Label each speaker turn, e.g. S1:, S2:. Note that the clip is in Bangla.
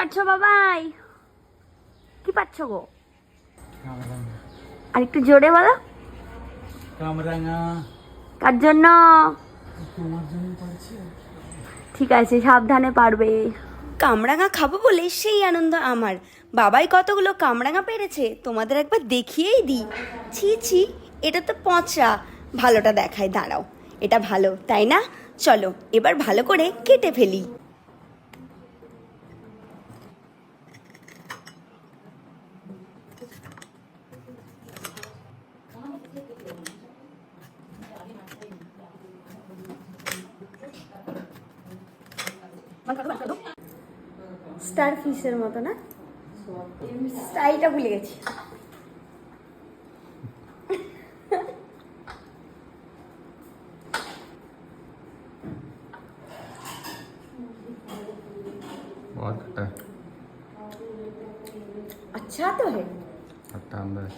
S1: পাচ্ছ বাবাই? কি পাচ্ছ গো? আর একটু জোরে বলো।
S2: কামরাঙা।
S1: কার জন্য?
S2: তোমার জন্য পাচ্ছি।
S1: ঠিক আছে, সাবধানে পারবে। কামরাঙা খাবো বলে সেই আনন্দ আমার। বাবাই কতগুলো কামরাঙা পেরেছে, তোমাদের একবার দেখিয়েই দিই। ছি ছি, এটা তো পচা। ভালোটা দেখায়, দাঁড়াও। এটা ভালো, তাই না? চলো এবার ভালো করে কেটে ফেলি। স্টার ফিশের মতো না? স্টাইলটা ভুলে গেছি।
S2: बहुत खट्टा है।
S1: अच्छा तो है।
S2: खट्टा अंदर है।